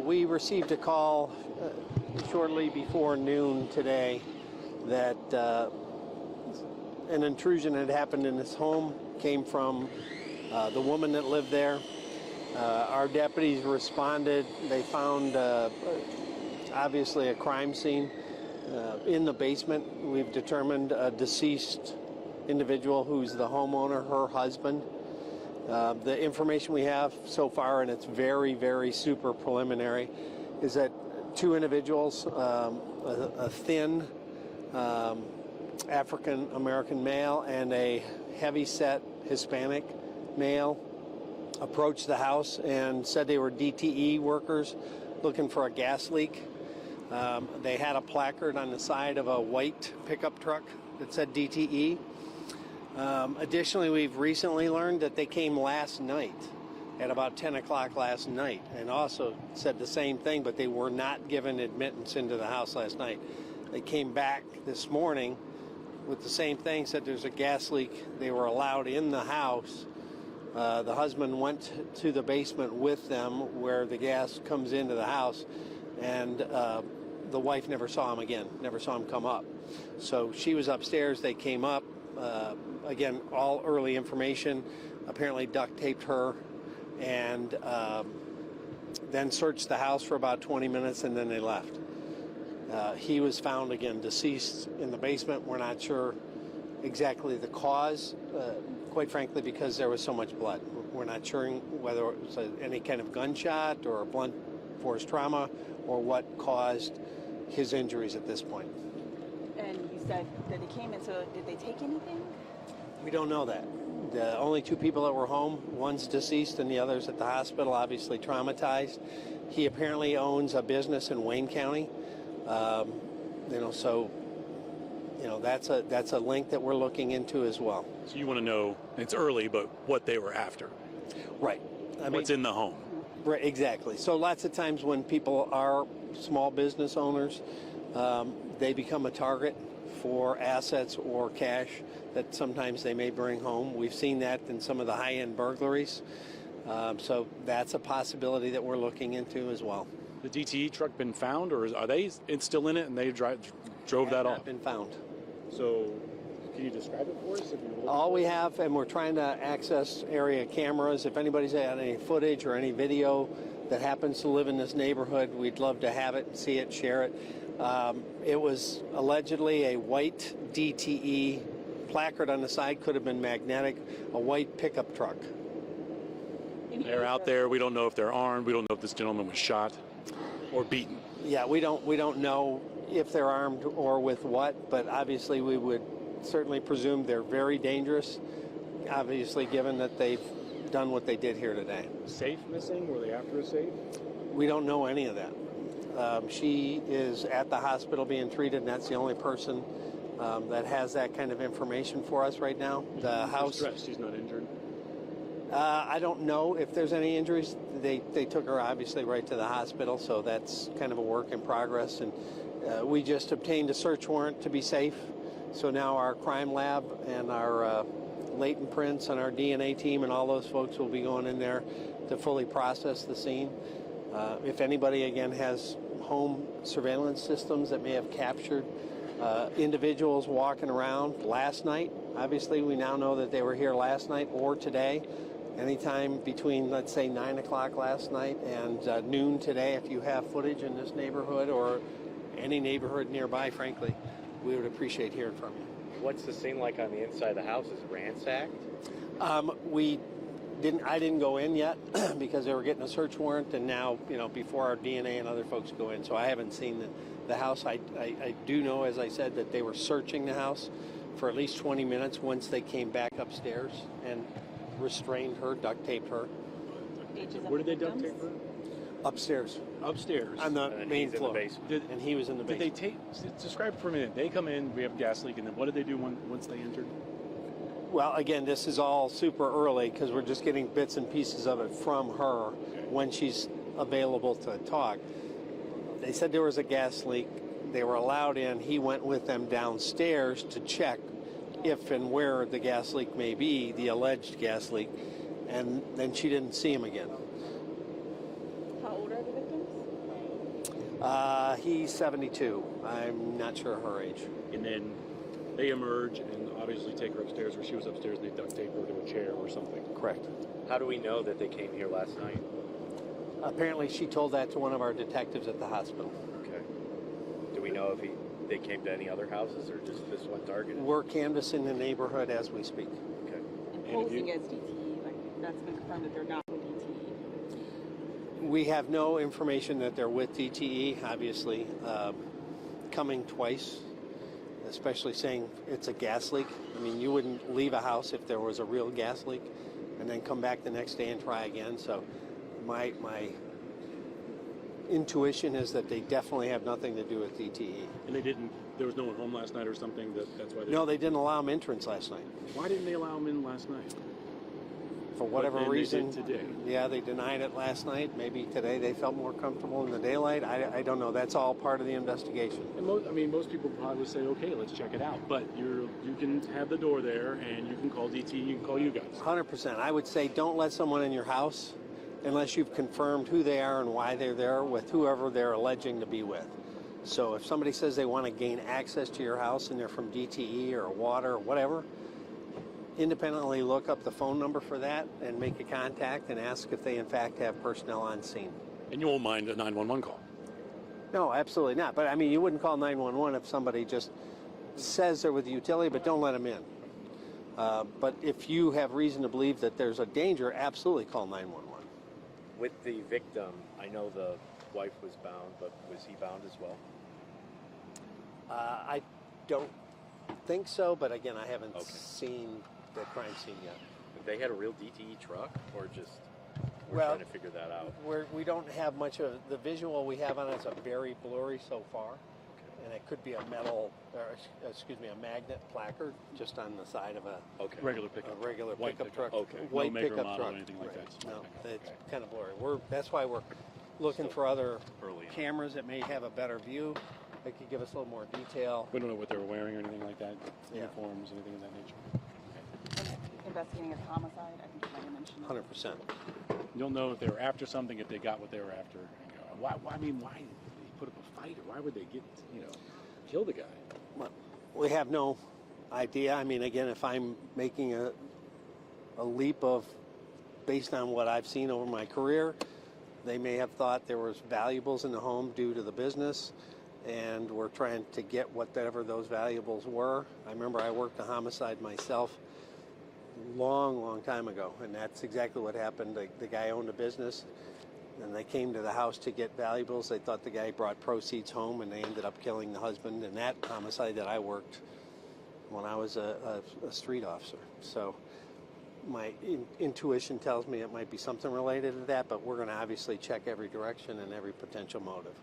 We received a call shortly before noon today that an intrusion had happened in this home, came from the woman that lived there. Our deputies responded. They found obviously a crime scene in the basement. We've determined a deceased individual who's the homeowner, her husband. The information we have so far, and it's very, very super preliminary, is that two individuals, a thin African-American male and a heavy-set Hispanic male, approached the house and said they were DTE workers looking for a gas leak. They had a placard on the side of a white pickup truck that said DTE. Additionally, we've recently learned that they came last night at about 10 o'clock last night and also said the same thing, but they were not given admittance into the house last night. They came back this morning with the same thing, said there's a gas leak. They were allowed in the house. The husband went to the basement with them where the gas comes into the house, and the wife never saw him again, never saw him come up. So she was upstairs, they came up. Again, all early information, apparently duct taped her, and then searched the house for about 20 minutes, and then they left. He was found, again, deceased in the basement. We're not sure exactly the cause, quite frankly, because there was so much blood. We're not sure whether it was any kind of gunshot or a blunt force trauma or what caused his injuries at this point. And you said that they came in, so did they take anything? We don't know that. The only two people that were home, one's deceased and the other's at the hospital, obviously traumatized. He apparently owns a business in Wayne County. That's a link that we're looking into as well. So you want to know, it's early, but what they were after. Right. What's in the home. Right, exactly. So lots of times when people are small business owners, they become a target for assets or cash that sometimes they may bring home. We've seen that in some of the high-end burglaries. So that's a possibility that we're looking into as well. The DTE truck been found, or are they still in it and they drove that off? Not been found. So can you describe it for us? All we have, and we're trying to access area cameras. If anybody's had any footage or any video that happens to live in this neighborhood, we'd love to have it, see it, share it. It was allegedly a white DTE placard on the side, could have been magnetic, a white pickup truck. They're out there. We don't know if they're armed. We don't know if this gentleman was shot or beaten. Yeah, we don't know if they're armed or with what, but obviously we would certainly presume they're very dangerous, obviously given that they've done what they did here today. Safe missing? Were they after a safe? We don't know any of that. She is at the hospital being treated, and that's the only person that has that kind of information for us right now. The house. She's not injured. I don't know if there's any injuries. They took her obviously right to the hospital, so that's kind of a work in progress. And we just obtained a search warrant to be safe. So now our crime lab and our latent prints and our DNA team and all those folks will be going in there to fully process the scene. If anybody, again, has home surveillance systems that may have captured individuals walking around last night, obviously we now know that they were here last night or today. Anytime between, let's say, 9 o'clock last night and noon today, if you have footage in this neighborhood or any neighborhood nearby, frankly, we would appreciate hearing from you. What's the scene like on the inside of the house? Is it ransacked? I didn't go in yet because they were getting a search warrant, and now, before our DNA and other folks go in, so I haven't seen the house. I do know, as I said, that they were searching the house for at least 20 minutes once they came back upstairs and restrained her, duct taped her. Where did they duct tape her? Upstairs. Upstairs. On the main floor. And he was in the basement. Did they describe for a minute? They come in, we have a gas leak, and then what did they do once they entered? Well, again, this is all super early because we're just getting bits and pieces of it from her when she's available to talk. They said there was a gas leak. They were allowed in. He went with them downstairs to check if and where the gas leak may be, the alleged gas leak, and then she didn't see him again. How old are the victims? He's 72. I'm not sure her age. And then they emerge and obviously take her upstairs, or she was upstairs and they duct tape her to a chair or something. Correct. How do we know that they came here last night? Apparently, she told that to one of our detectives at the hospital. Okay. Do we know if they came to any other houses or just this one targeted? We're canvassing the neighborhood as we speak. Okay. And posing as DTE, like that's been confirmed that they're not with DTE. We have no information that they're with DTE, obviously. Coming twice, especially saying it's a gas leak. I mean, you wouldn't leave a house if there was a real gas leak and then come back the next day and try again. So my intuition is that they definitely have nothing to do with DTE. And there was no one home last night or something, that's why they... No, they didn't allow them entrance last night. Why didn't they allow them in last night? For whatever then reason. they did today. Yeah, they denied it last night. Maybe today they felt more comfortable in the daylight. I don't know. That's all part of the investigation. And most people probably would say, okay, let's check it out. But you can have the door there, and you can call DT, and you can call you guys. 100%. I would say don't let someone in your house unless you've confirmed who they are and why they're there with whoever they're alleging to be with. So if somebody says they want to gain access to your house and they're from DTE or water or whatever, independently look up the phone number for that and make a contact and ask if they in fact have personnel on scene. And you won't mind a 911 call. No, absolutely not. But I mean, you wouldn't call 911 if somebody just says they're with the utility, but don't let them in. But if you have reason to believe that there's a danger, absolutely call 911. With the victim, I know the wife was bound, but was he bound as well? I don't think so, but again, I haven't Okay. seen the crime scene yet. They had a real DTE truck, or just we're Well, trying to figure that out? We don't have much of the visual we have on it is a very blurry so far, and it could be a a magnet placard just on the side of a Okay. Regular pickup. regular White pickup truck. Okay. White No maker, pickup model, truck. anything like Right. that. No, Okay. it's kind of blurry. That's why we're looking for other Early on. cameras that may have a better view. That could give us a little more detail. We don't know what they were wearing or anything like that. Yeah. Uniforms, anything of that nature. And investigating as a homicide, I think you might have mentioned that. 100%. You'll know if they were after something, if they got what they were after. And go, why did they put up a fight, or why would they kill the guy? Well, we have no idea. I mean, again, if I'm making a leap based on what I've seen over my career, they may have thought there was valuables in the home due to the business, and we're trying to get whatever those valuables were. I remember I worked a homicide myself long time ago, and that's exactly what happened. The guy owned a business, and they came to the house to get valuables. They thought the guy brought proceeds home, and they ended up killing the husband in that homicide that I worked when I was a street officer. So my intuition tells me it might be something related to that, but we're going to obviously check every direction and every potential motive.